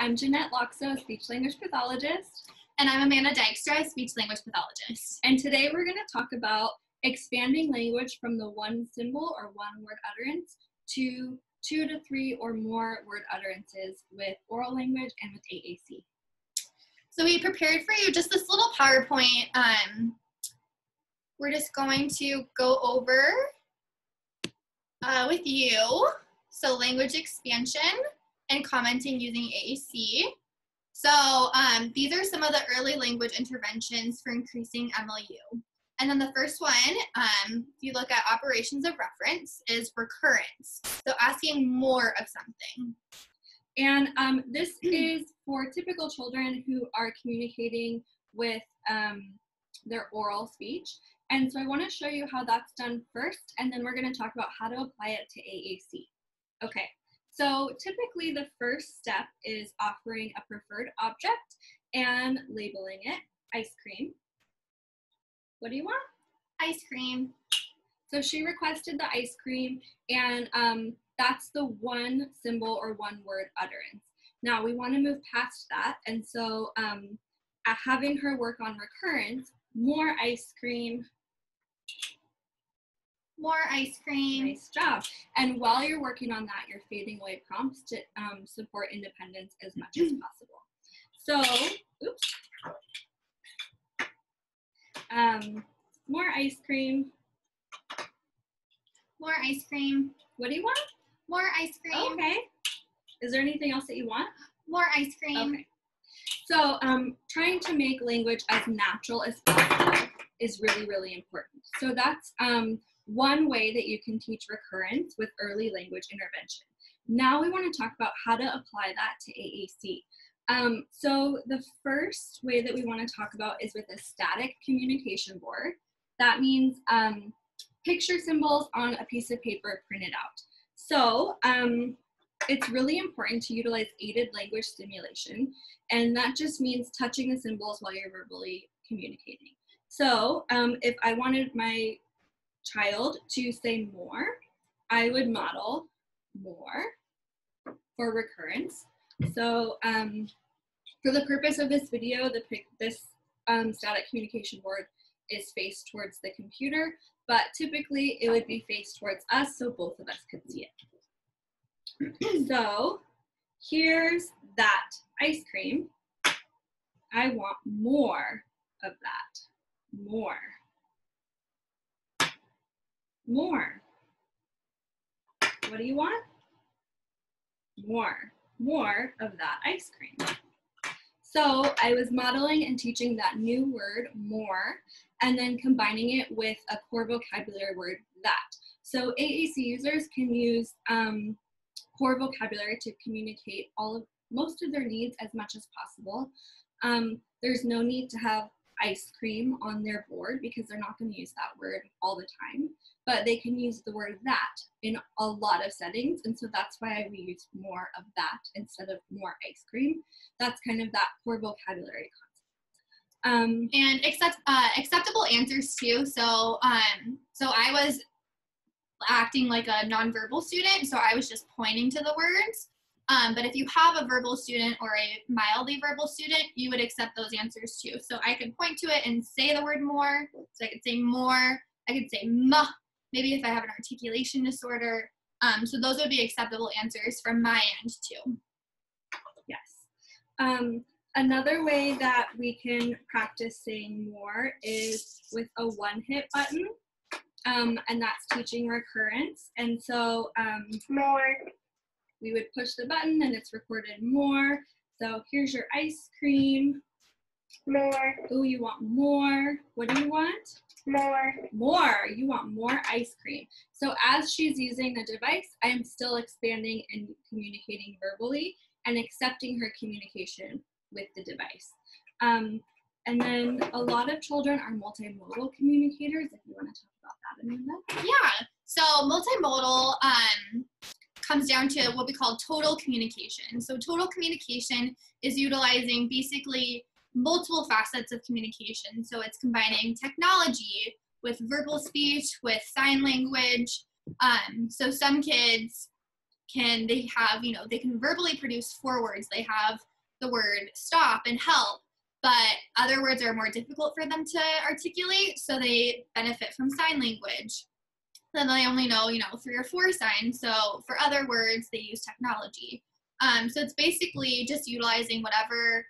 I'm Jeanette Loxo, speech language pathologist. And I'm Amanda Dykstra, speech language pathologist. And today we're going to talk about expanding language from the one symbol or one word utterance to 2 to 3 or more word utterances with oral language and with AAC. So we prepared for you just this little PowerPoint. We're just going to go over with you. So language expansion and commenting using AAC. So these are some of the early language interventions for increasing MLU. And then the first one, if you look at operations of reference, is recurrence. So asking more of something. And this is for typical children who are communicating with their oral speech. And so I want to show you how that's done first, and then we're going to talk about how to apply it to AAC. Okay, so typically the first step is offering a preferred object and labeling it ice cream. What do you want? Ice cream. So she requested the ice cream, and that's the one symbol or one word utterance. Now we want to move past that, and so having her work on recurrence, more ice cream. More ice cream. Nice job. And while you're working on that, you're fading away prompts to support independence as much as possible. So, oops. More ice cream. More ice cream. What do you want? More ice cream. Okay. Is there anything else that you want? More ice cream. Okay. So trying to make language as natural as possible is really, really important. So that's one way that you can teach recurrence with early language intervention. Now we want to talk about how to apply that to AAC. So the first way that we want to talk about is with a static communication board. That means picture symbols on a piece of paper printed out. So it's really important to utilize aided language stimulation, and that just means touching the symbols while you're verbally communicating. So if I wanted my child to say more, I would model more for recurrence. So for the purpose of this video, this static communication board is faced towards the computer, but typically it would be faced towards us so both of us could see it. So here's that ice cream. I want more of that. More. More. What do you want? More. More of that ice cream. So I was modeling and teaching that new word, more, and then combining it with a core vocabulary word, that. So AAC users can use core vocabulary to communicate most of their needs as much as possible. There's no need to have ice cream on their board because they're not going to use that word all the time, but they can use the word that in a lot of settings, and so that's why we use more of that instead of more ice cream. That's kind of that core vocabulary concept. And acceptable answers too. So I was acting like a nonverbal student, so I was just pointing to the words. But if you have a verbal student or a mildly verbal student, you would accept those answers too. So I could point to it and say the word more. So I could say more. I could say muh, maybe if I have an articulation disorder. So those would be acceptable answers from my end too. Yes. Another way that we can practice saying more is with a one-hit button, and that's teaching recurrence. And so more. We would push the button and it's recorded more. So here's your ice cream. More. Oh, you want more. What do you want? More. More. You want more ice cream. So as she's using the device, I am still expanding and communicating verbally and accepting her communication with the device. And then a lot of children are multimodal communicators. If you want to talk about that, Amanda. Yeah. So multimodal comes down to what we call total communication. So total communication is utilizing basically multiple facets of communication. So it's combining technology with verbal speech, with sign language. So some kids they have, they can verbally produce 4 words. They have the word stop and help, but other words are more difficult for them to articulate, so they benefit from sign language. Then they only know, 3 or 4 signs, so for other words, they use technology. So it's basically just utilizing whatever,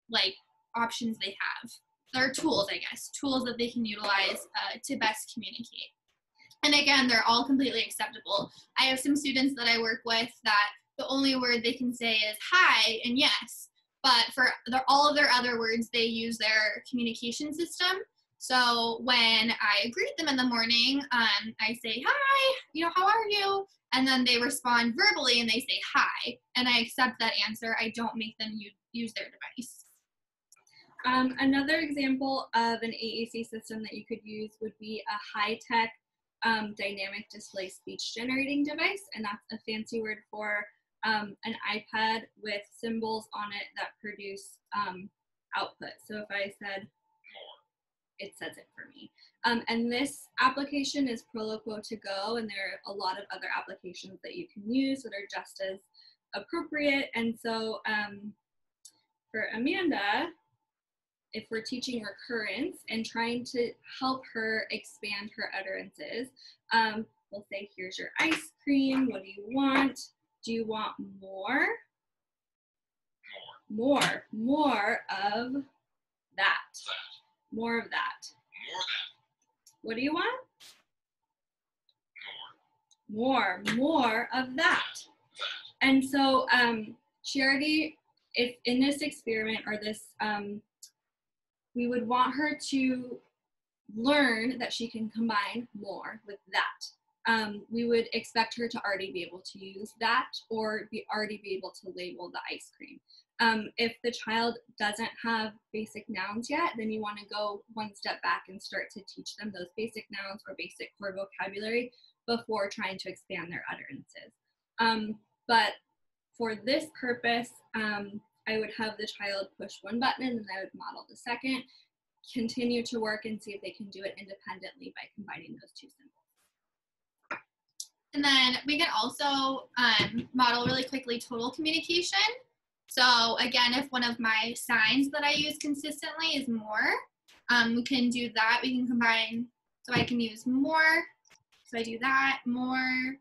like, options they have. They're tools, I guess, tools that they can utilize to best communicate. And again, they're all completely acceptable. I have some students that I work with that the only word they can say is hi and yes, but for all of their other words, they use their communication system. So when I greet them in the morning, I say, hi, how are you? And then they respond verbally and they say hi, and I accept that answer. I don't make them use their device. Another example of an AAC system that you could use would be a high-tech dynamic display speech generating device, and that's a fancy word for an iPad with symbols on it that produce output. So if I said more, it says it for me. And this application is Proloquo to go, and there are a lot of other applications that you can use that are just as appropriate. And so for Amanda, if we're teaching recurrence and trying to help her expand her utterances, we'll say, here's your ice cream. What do you want? Do you want more? More. More of that. More of that. What do you want? More. More of that. And so she already, if in this experiment or this, we would want her to learn that she can combine more with that. We would expect her to already be able to use that or already be able to label the ice cream. If the child doesn't have basic nouns yet, then you want to go one step back and start to teach them those basic nouns or basic core vocabulary before trying to expand their utterances. But for this purpose, I would have the child push one button and then I would model the second, continue to work and see if they can do it independently by combining those 2 symbols. And then we can also model really quickly total communication. So again, if one of my signs that I use consistently is more, we can do that. We can combine, so I can use more. So I do that, more,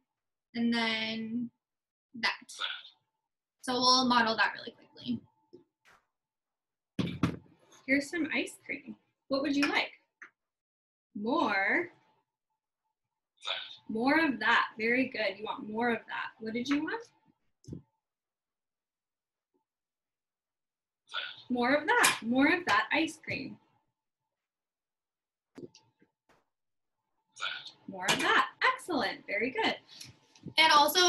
and then that. So we'll model that really quickly. Here's some ice cream. What would you like? More. More of that. Very good. You want more of that. What did you want? More of that. More of that ice cream. More of that. Excellent. Very good. And also,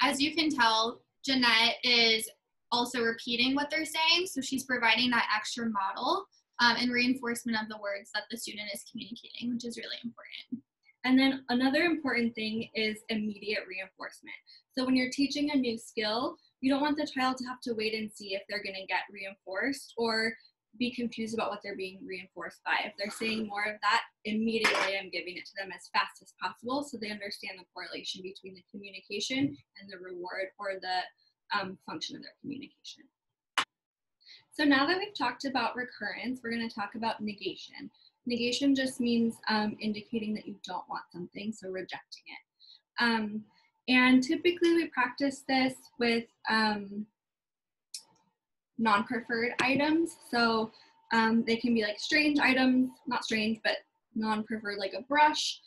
as you can tell, Jeanette is also repeating what they're saying, so she's providing that extra model and reinforcement of the words that the student is communicating, which is really important. And then another important thing is immediate reinforcement. So when you're teaching a new skill, you don't want the child to have to wait and see if they're going to get reinforced or be confused about what they're being reinforced by. If they're saying more of that, immediately I'm giving it to them as fast as possible so they understand the correlation between the communication and the reward or the function of their communication. So now that we've talked about recurrence, we're going to talk about negation. Negation just means indicating that you don't want something, so rejecting it. And typically we practice this with non-preferred items. So they can be like strange items, not strange, but non-preferred, like a brush,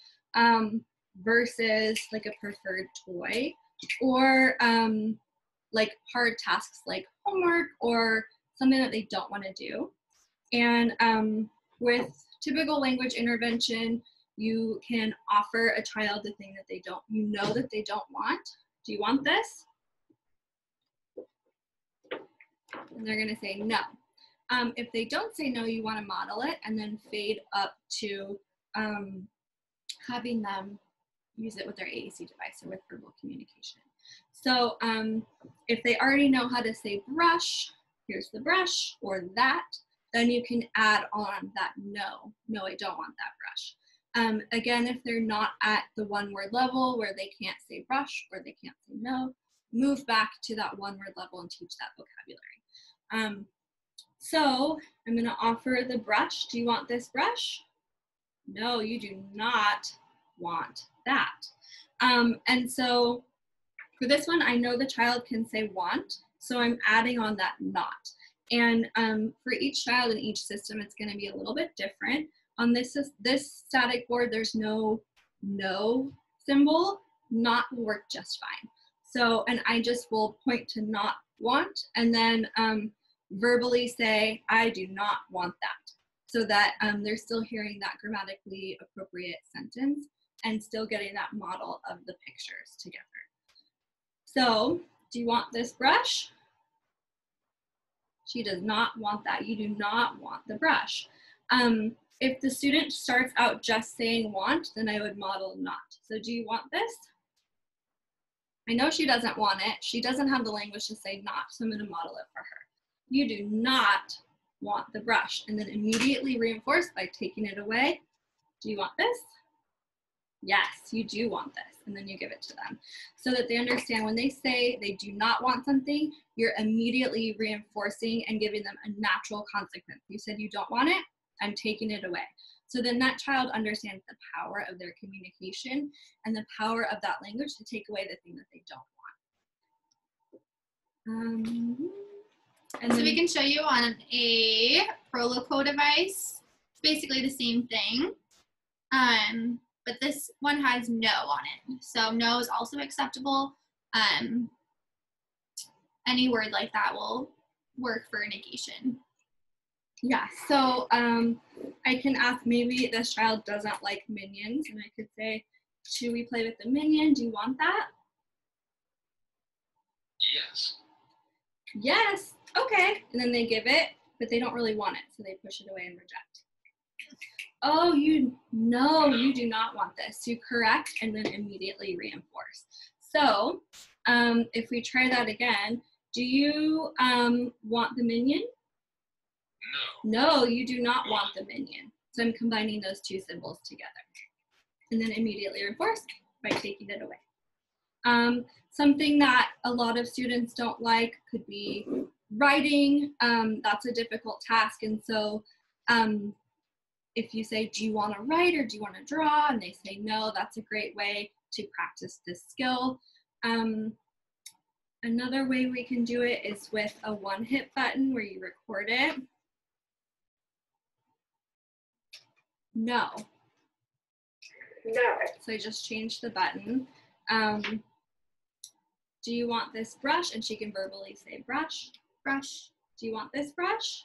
versus like a preferred toy, or like hard tasks like homework or something that they don't want to do. And with typical language intervention, you can offer a child the thing that they don't, that they don't want. Do you want this? And they're going to say no. If they don't say no, you want to model it and then fade up to having them use it with their AAC device or with verbal communication. So if they already know how to say brush, here's the brush, or that, then you can add on that no, I don't want that brush. Again, if they're not at the one-word level where they can't say brush or they can't say no, move back to that one-word level and teach that vocabulary. So I'm going to offer the brush. Do you want this brush? No, you do not want that. And so for this one, I know the child can say want, so I'm adding on that not. And for each child in each system, it's going to be a little bit different. On this static board, there's no symbol. Not will work just fine. So, and I just will point to not want, and then verbally say, I do not want that. So that they're still hearing that grammatically appropriate sentence and still getting that model of the pictures together. So, do you want this brush? She does not want that. You do not want the brush. If the student starts out just saying want, then I would model not. So do you want this? I know she doesn't want it. She doesn't have the language to say not, so I'm going to model it for her. You do not want the brush, and then immediately reinforce by taking it away. Do you want this? Yes, you do want this, and then you give it to them so that they understand when they say they do not want something, you're immediately reinforcing and giving them a natural consequence. You said you don't want it, I'm taking it away. So then that child understands the power of their communication and the power of that language to take away the thing that they don't want. And so we can show you on a Proloquo device. It's basically the same thing, but this one has no on it. So no is also acceptable. Any word like that will work for negation. Yeah, so I can ask, maybe this child doesn't like minions, and I could say, should we play with the minion? Do you want that? Yes. Yes, okay. And then they give it, but they don't really want it, so they push it away and reject. Oh, you do not want this. You correct and then immediately reinforce. So if we try that again, do you want the minion? No, you do not want the minion. So I'm combining those two symbols together. And then immediately reinforce by taking it away. Something that a lot of students don't like could be writing. That's a difficult task. And so if you say, do you want to write or do you want to draw? And they say no, that's a great way to practice this skill. Another way we can do it is with a one-hit button where you record it. No. No. So I just changed the button. Do you want this brush? And she can verbally say brush, brush. Do you want this brush?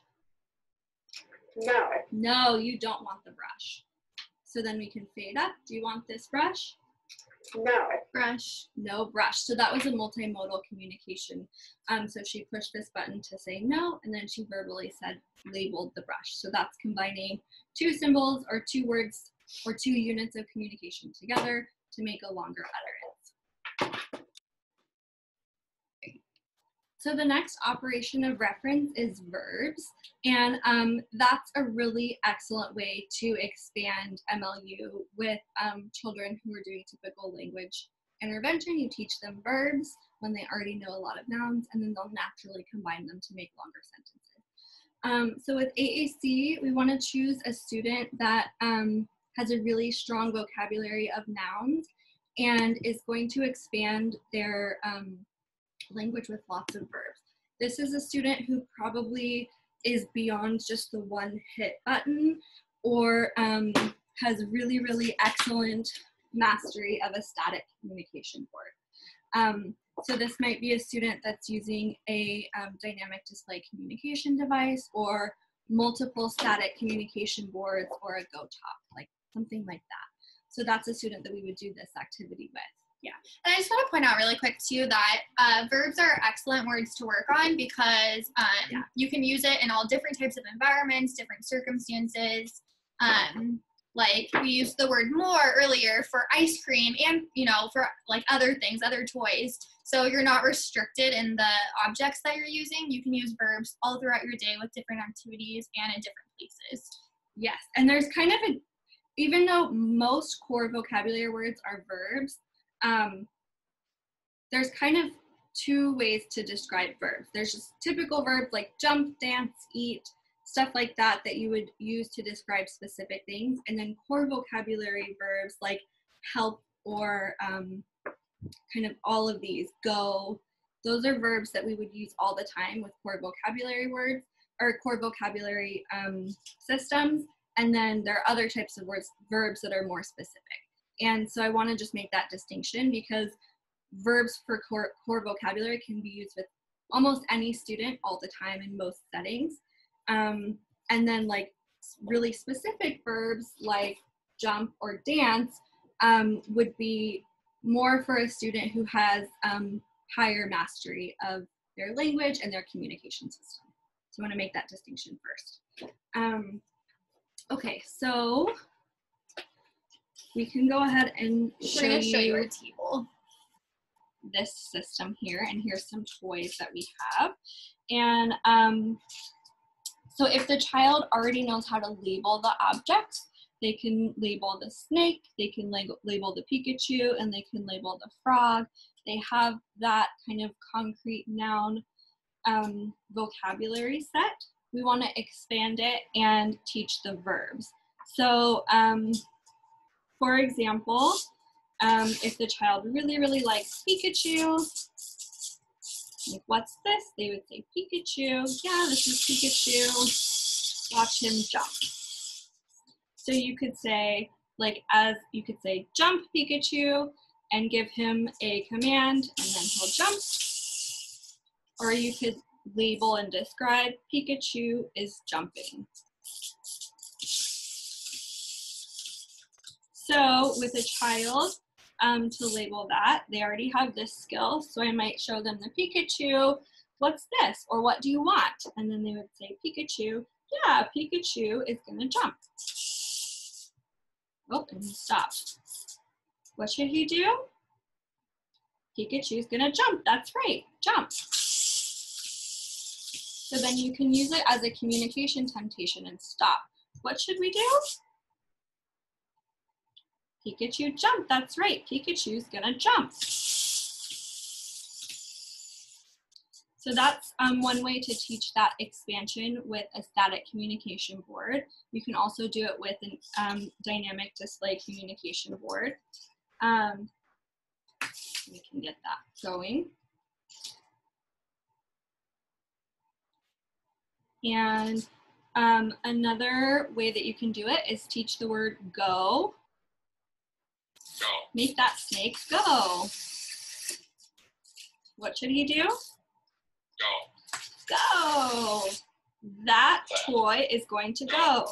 No. No, you don't want the brush. So then we can fade up. Do you want this brush? No. Brush. No brush. So that was a multimodal communication. So she pushed this button to say no, and then she verbally said, labeled the brush. So that's combining two symbols or two words or two units of communication together to make a longer utterance. So the next operation of reference is verbs, and that's a really excellent way to expand MLU with children who are doing typical language intervention. You teach them verbs when they already know a lot of nouns, and then they'll naturally combine them to make longer sentences. So with AAC, we want to choose a student that has a really strong vocabulary of nouns and is going to expand their language with lots of verbs. This is a student who probably is beyond just the one-hit button or has really, really excellent mastery of a static communication board. So this might be a student that's using a dynamic display communication device or multiple static communication boards or a GoTalk, like something like that. So that's a student that we would do this activity with. Yeah, and I just want to point out really quick too that verbs are excellent words to work on because you can use it in all different types of environments, different circumstances. Like we used the word more earlier for ice cream and, you know, for like other things, other toys. So you're not restricted in the objects that you're using. You can use verbs all throughout your day with different activities and in different places. Yes, and there's kind of even though most core vocabulary words are verbs, there's kind of two ways to describe verbs. There's just typical verbs like jump, dance, eat, stuff like that that you would use to describe specific things. And then core vocabulary verbs like help or kind of all of these, go, those are verbs that we would use all the time with core vocabulary words or core vocabulary systems. And then there are other types of verbs that are more specific. And so I want to just make that distinction because verbs for core vocabulary can be used with almost any student all the time in most settings. And then like really specific verbs like jump or dance would be more for a student who has higher mastery of their language and their communication system. So I want to make that distinction first. Okay, so we can go ahead and show you a table. This system here, and here's some toys that we have. And so if the child already knows how to label the objects, they can label the snake, they can label the Pikachu, and they can label the frog. They have that kind of concrete noun vocabulary set. We want to expand it and teach the verbs. So for example, if the child really, really likes Pikachu, like, what's this? They would say Pikachu. Yeah, this is Pikachu. Watch him jump. So you could say, you could say, jump Pikachu, and give him a command, and then he'll jump. Or you could label and describe, Pikachu is jumping. So with a child, to label that, they already have this skill. So I might show them the Pikachu, what's this? Or what do you want? And then they would say, Pikachu, yeah, Pikachu is gonna jump. Oh, and he stopped. What should he do? Pikachu's gonna jump, that's right, jump. So then you can use it as a communication temptation and stop. What should we do? Pikachu jump, that's right, Pikachu's gonna jump. So that's one way to teach that expansion with a static communication board. You can also do it with a dynamic display communication board. We can get that going. And another way that you can do it is teach the word go. Go. Make that snake go. What should he do? Go. Go. That toy is going to go.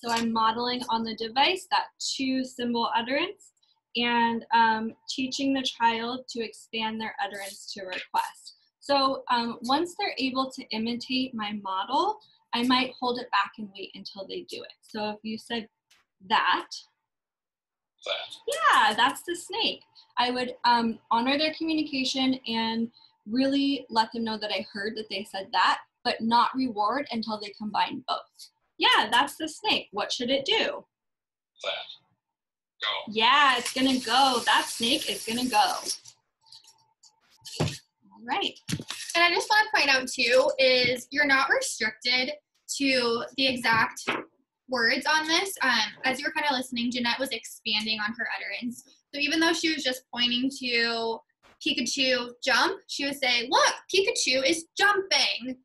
So I'm modeling on the device that two symbol utterance and teaching the child to expand their utterance to request. So once they're able to imitate my model, I might hold it back and wait until they do it. So if you said that, yeah, that's the snake. I would honor their communication and really let them know that I heard that they said that, but not reward until they combine both. Yeah, that's the snake. What should it do? That. Go. Yeah, it's gonna go. That snake is gonna go. All right. And I just want to point out too is you're not restricted to the exact words on this. As you were kind of listening, Jeanette was expanding on her utterance. So even though she was just pointing to Pikachu jump, she would say, look, Pikachu is jumping.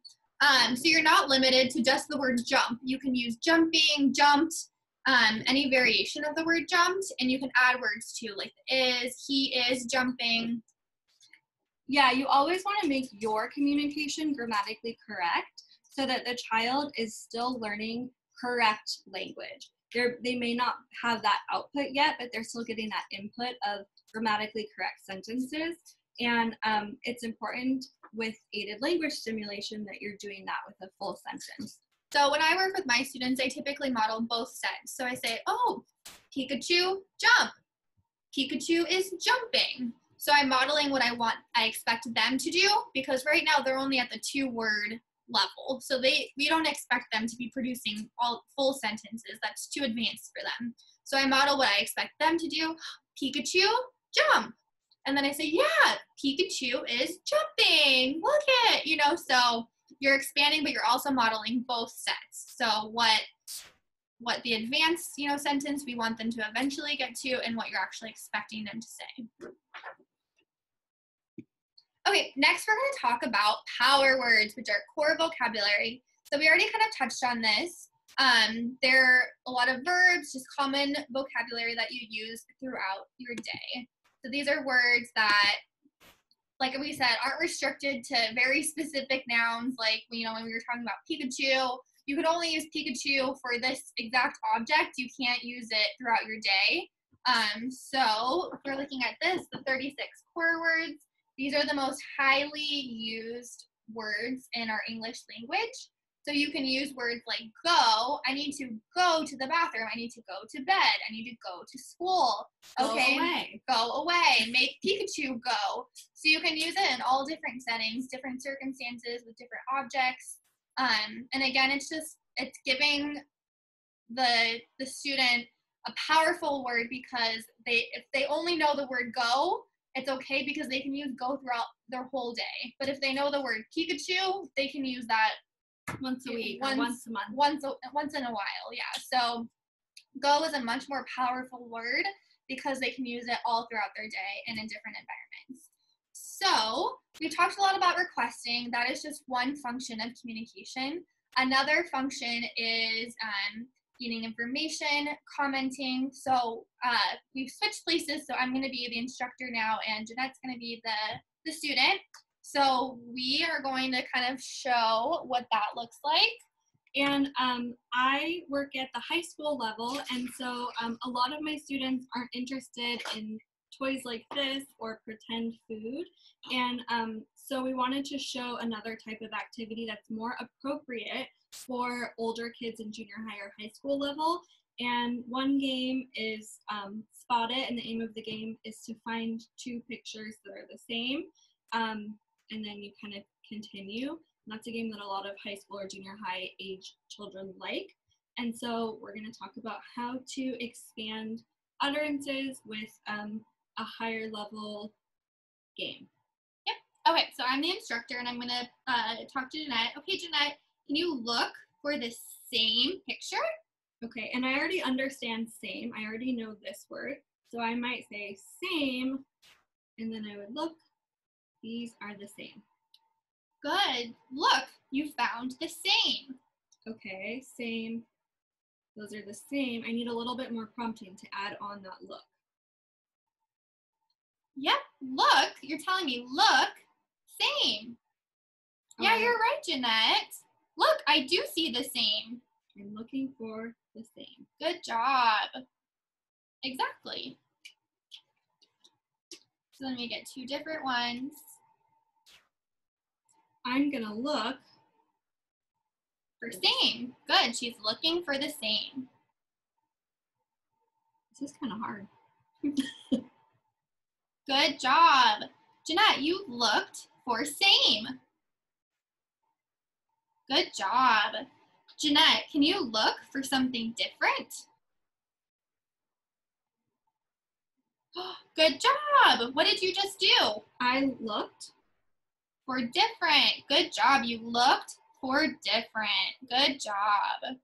So you're not limited to just the word jump. You can use jumping, jumped, any variation of the word jumped, and you can add words too, like is, he is jumping. Yeah, you always want to make your communication grammatically correct so that the child is still learning correct language. They may not have that output yet, but they're still getting that input of grammatically correct sentences. And it's important with aided language stimulation that you're doing that with a full sentence. So when I work with my students, I typically model both sets. So I say, oh, Pikachu, jump. Pikachu is jumping. So I'm modeling what I expect them to do, because right now they're only at the 2-word level. So we don't expect them to be producing all full sentences. That's too advanced for them. So I model what I expect them to do. Pikachu, jump. And then I say, yeah, Pikachu is jumping. Look it, you know, so you're expanding, but you're also modeling both sets. So what the advanced, you know, sentence we want them to eventually get to and what you're actually expecting them to say. Okay, next we're going to talk about power words, which are core vocabulary. So we already kind of touched on this. There are a lot of verbs, just common vocabulary that you use throughout your day. So these are words that, like we said, aren't restricted to very specific nouns. Like, you know, when we were talking about Pikachu, you could only use Pikachu for this exact object. You can't use it throughout your day. So if we're looking at this, the 36 core words, these are the most highly used words in our English language. So you can use words like go. I need to go to the bathroom. I need to go to bed. I need to go to school. Okay. Go away. Go away. Make Pikachu go. So you can use it in all different settings, different circumstances with different objects. And again, it's giving the student a powerful word because if they only know the word go, it's okay because they can use go throughout their whole day. But if they know the word Pikachu, they can use that once a week, or once a month. Once in a while, yeah. So go is a much more powerful word because they can use it all throughout their day and in different environments. So we talked a lot about requesting. That is just one function of communication. Another function is getting information, commenting. So we've switched places, so I'm going to be the instructor now, and Jeanette's going to be the student. So we are going to kind of show what that looks like. And I work at the high school level, and so a lot of my students aren't interested in toys like this or pretend food. And so we wanted to show another type of activity that's more appropriate for older kids in junior high or high school level. And one game is Spot It, and the aim of the game is to find two pictures that are the same. And then you kind of continue. And that's a game that a lot of high school or junior high age children like. And so we're going to talk about how to expand utterances with a higher level game. Yep. Okay, so I'm the instructor and I'm going to talk to Jeanette. Okay, Jeanette, can you look for the same picture? Okay, and I already understand same. I already know this word. So I might say same, and then I would look. These are the same. Good. Look, you found the same. Okay, same. Those are the same. I need a little bit more prompting to add on that look. Yep, look. You're telling me look, same. Yeah, you're right, Jeanette. Look, I do see the same. I'm looking for the same. Good job. Exactly. So then we get two different ones. I'm gonna look for same. Good, she's looking for the same. This is kind of hard. Good job. Jeanette, you looked for same. Good job. Jeanette, can you look for something different? Good job. What did you just do? I looked for different. Good job. You looked for different. Good job.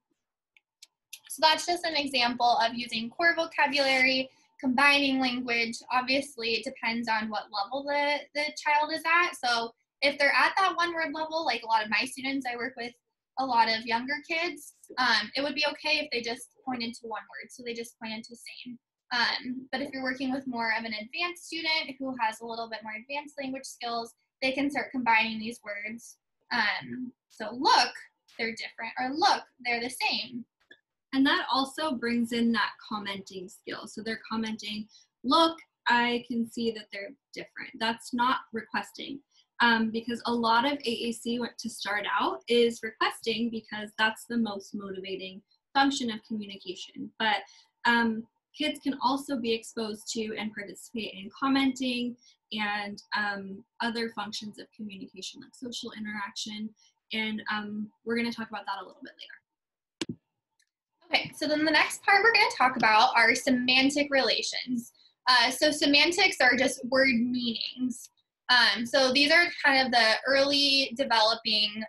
So that's just an example of using core vocabulary, combining language. Obviously, it depends on what level the child is at. So if they're at that one word level, like a lot of my students, I work with a lot of younger kids, it would be okay if they just pointed to one word. So they just pointed to same. But if you're working with more of an advanced student who has a little bit more advanced language skills, they can start combining these words. So look, they're different, or look, they're the same. And that also brings in that commenting skill. So they're commenting, look, I can see that they're different. That's not requesting. Because a lot of AAC, what to start out, is requesting because that's the most motivating function of communication. But kids can also be exposed to and participate in commenting and other functions of communication like social interaction. and we're going to talk about that a little bit later. Okay, so then the next part we're going to talk about are semantic relations. So semantics are just word meanings. So these are kind of the early developing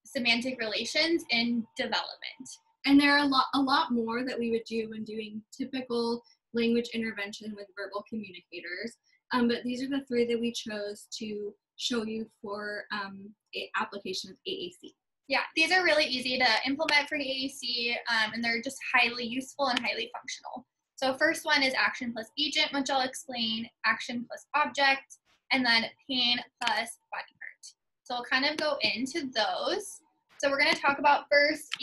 semantic relations in development. And there are a lot more that we would do when doing typical language intervention with verbal communicators. But these are the 3 that we chose to show you for application of AAC. Yeah, these are really easy to implement for AAC, and they're just highly useful and highly functional. So first one is action plus agent, which I'll explain, action plus object, and then pain plus body part. So I'll kind of go into those. So we're going to talk about first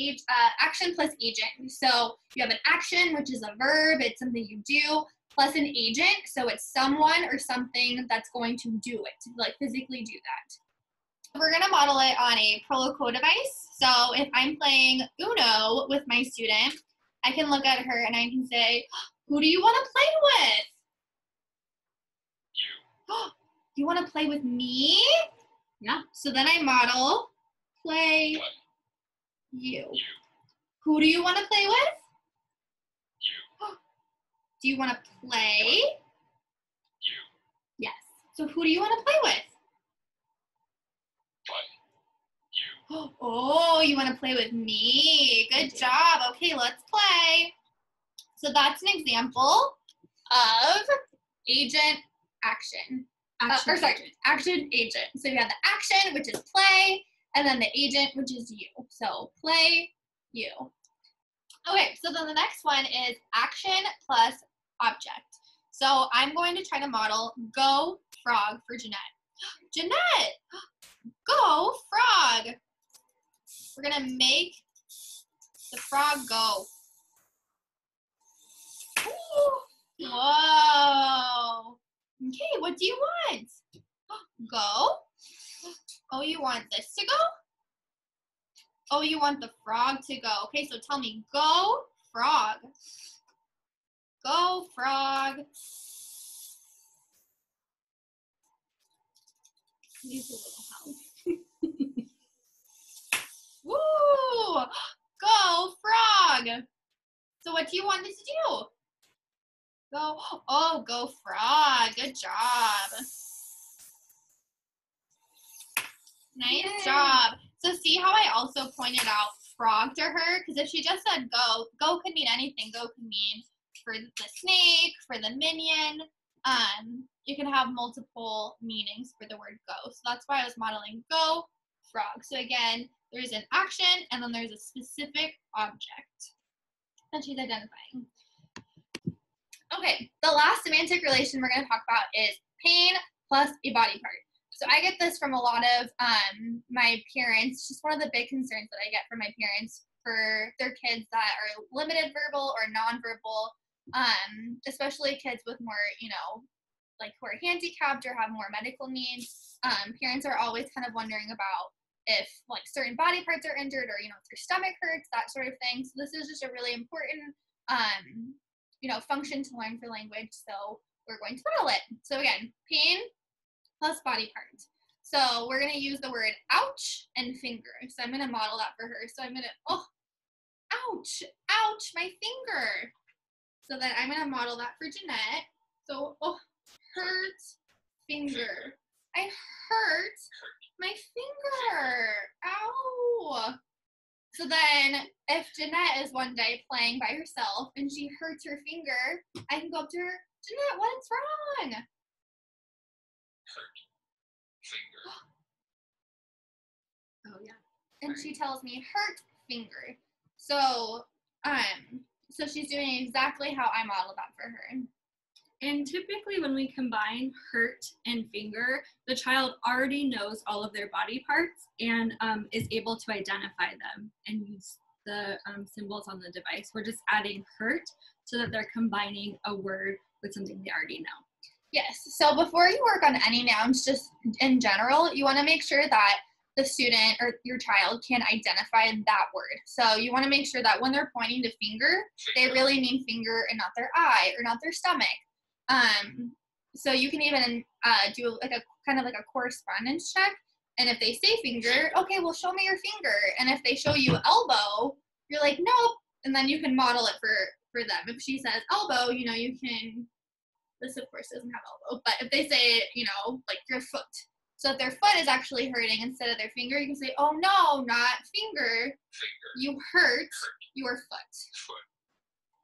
action plus agent. So you have an action, which is a verb, it's something you do, plus an agent, so it's someone or something that's going to do it, like physically do that. We're going to model it on a Proloquo device. So if I'm playing Uno with my student, I can look at her and I can say, who do you want to play with? You. You want to play with me? Yeah. So then I model play you. Who do you want to play with? You. Do you want to play? You. Yes. So who do you want to play with? Play. You. Oh, you want to play with me. Good job. Okay, let's play. So that's an example of agent action. Action agent. So you have the action, which is play, and then the agent, which is you. So play, you. Okay, so then the next one is action plus object. So I'm going to try to model go frog for Jeanette. Jeanette, go frog. We're going to make the frog go. Ooh. Whoa. Okay, what do you want? Go. Oh, you want this to go? Oh, you want the frog to go. Okay, so tell me, go frog. Go frog. Needs a little help. Woo! Go frog. So what do you want this to do? Go. Oh, go frog. Good job. Nice job. So see how I also pointed out frog to her? Because if she just said go, go could mean anything. Go could mean for the snake, for the minion. You can have multiple meanings for the word go. So that's why I was modeling go frog. So again, there's an action and then there's a specific object that she's identifying. Okay, the last semantic relation we're going to talk about is pain plus a body part. So I get this from a lot of my parents. Just one of the big concerns that I get from my parents for their kids that are limited verbal or nonverbal, especially kids with more, like who are handicapped or have more medical needs. Parents are always kind of wondering about if like certain body parts are injured or, if their stomach hurts, that sort of thing. So this is just a really important, function to learn for language. So we're going to model it. So again, pain plus body parts. So we're going to use the word ouch and finger. So I'm going to model that for her. So I'm going to, ouch, ouch, my finger. So then I'm going to model that for Jeanette. So, hurt finger. I hurt my finger. Ow. So then if Jeanette is one day playing by herself and she hurts her finger, I can go up to her, Jeanette, what's wrong? Hurt. Finger. Oh, yeah. And she tells me hurt finger. So, so she's doing exactly how I modeled that for her. And typically when we combine hurt and finger, the child already knows all of their body parts and is able to identify them and use the symbols on the device. We're just adding hurt so that they're combining a word with something they already know. Yes, so before you work on any nouns, just in general, you want to make sure that the student or your child can identify that word. So you want to make sure that when they're pointing to finger, they really mean finger and not their eye or not their stomach. So you can even do like a kind of like a correspondence check And if they say finger, okay, well, show me your finger. And if they show you elbow, you're like, nope. And then you can model it for them. If she says elbow, you know, you can, this of course doesn't have elbow, but if they say, you know, like your foot. So if their foot is actually hurting instead of their finger, you can say, oh no, not finger. You hurt your foot.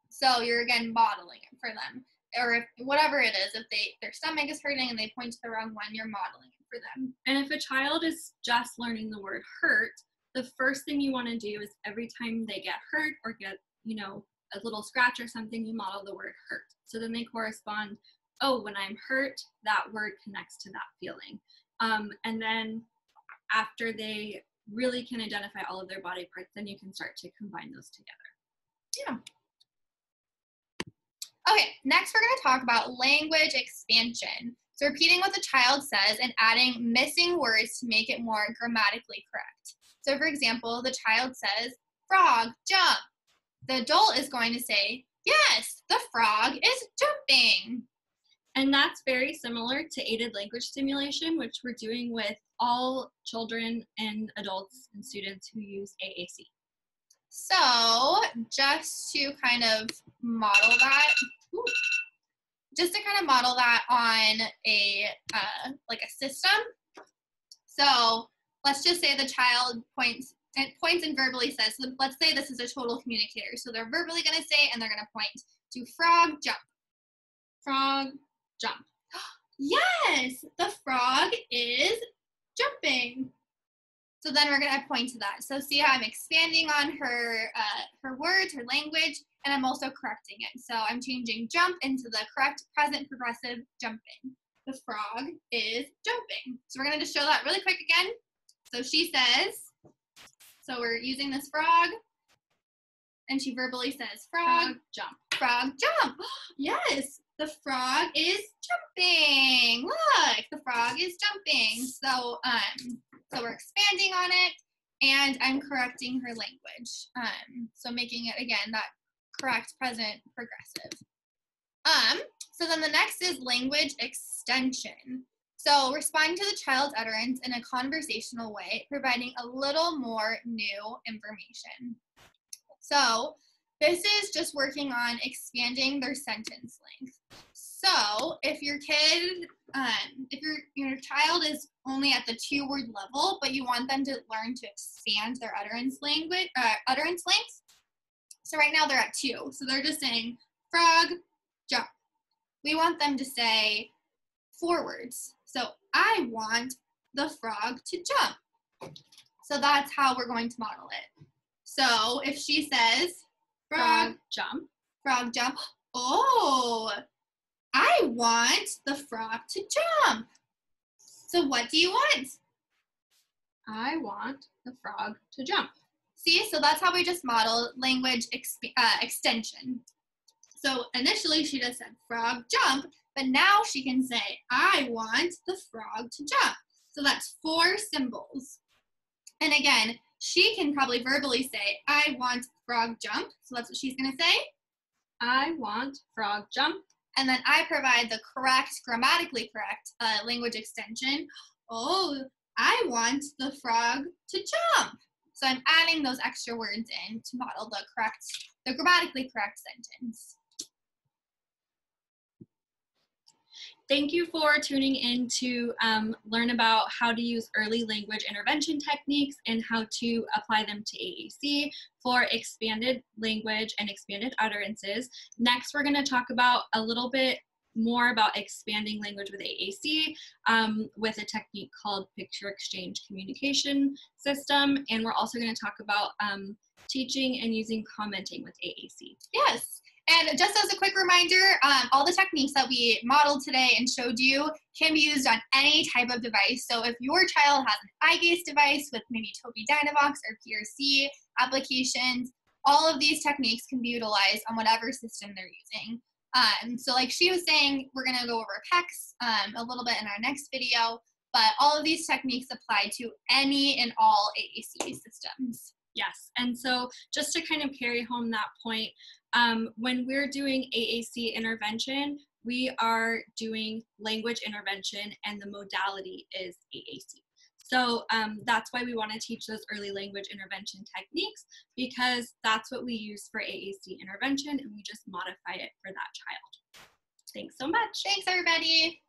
So you're again modeling it for them. Or if whatever it is, if their stomach is hurting and they point to the wrong one, you're modeling it for them. And if a child is just learning the word hurt, the first thing you want to do is every time they get hurt or get, you know, a little scratch or something, you model the word hurt. So then they correspond, oh, when I'm hurt, that word connects to that feeling. And then after they really can identify all of their body parts, then you can start to combine those together. Yeah. Okay, next we're going to talk about language expansion. So repeating what the child says and adding missing words to make it more grammatically correct. So for example, the child says, frog, jump. The adult is going to say, yes, the frog is jumping. And that's very similar to aided language stimulation, which we're doing with all children and adults and students who use AAC. So just to kind of model that, on a like a system. So let's just say the child points and verbally says, so let's say this is a total communicator. So they're verbally going to say, and they're going to point to frog, jump. Frog, jump. Yes, the frog is jumping. So then we're going to point to that. So see how I'm expanding on her words, her language, and I'm also correcting it. So I'm changing jump into the correct present progressive jumping. The frog is jumping. So we're going to just show that really quick again. So she says, so we're using this frog, and she verbally says, frog, jump. Frog, jump. Yes, the frog is jumping. Look, the frog is jumping. So we're expanding on it, and I'm correcting her language. So making it, again, that correct present progressive. So then the next is language extension. So responding to the child's utterance in a conversational way, providing a little more new information. So this is just working on expanding their sentence length. So if your kid, if your child is only at the 2-word level, but you want them to learn to expand their utterance length. So right now they're at 2. So they're just saying frog, jump. We want them to say 4 words. So I want the frog to jump. So that's how we're going to model it. So if she says frog, jump. Frog, jump. Oh, I want the frog to jump. So what do you want? I want the frog to jump. See, so that's how we just model language extension. So initially she just said frog, jump, but now she can say, I want the frog to jump. So that's 4 symbols. And again, she can probably verbally say, I want frog, jump. So that's what she's going to say. I want frog, jump. And then I provide the correct, grammatically correct language extension. Oh, I want the frog to jump. So I'm adding those extra words in to model the grammatically correct sentence. Thank you for tuning in to learn about how to use early language intervention techniques and how to apply them to AAC for expanded language and expanded utterances. Next, we're going to talk about a little bit more about expanding language with AAC with a technique called picture exchange communication system. And we're also going to talk about teaching and using commenting with AAC. Yes. And just as a quick reminder, all the techniques that we modeled today and showed you can be used on any type of device. So if your child has an eye gaze device with maybe Tobii Dynavox or PRC applications, all of these techniques can be utilized on whatever system they're using. So like she was saying, we're going to go over PECs a little bit in our next video, but all of these techniques apply to any and all AAC systems. Yes, and so just to kind of carry home that point, when we're doing AAC intervention, we are doing language intervention and the modality is AAC. So that's why we want to teach those early language intervention techniques, because that's what we use for AAC intervention, and we just modify it for that child. Thanks so much. Thanks, everybody.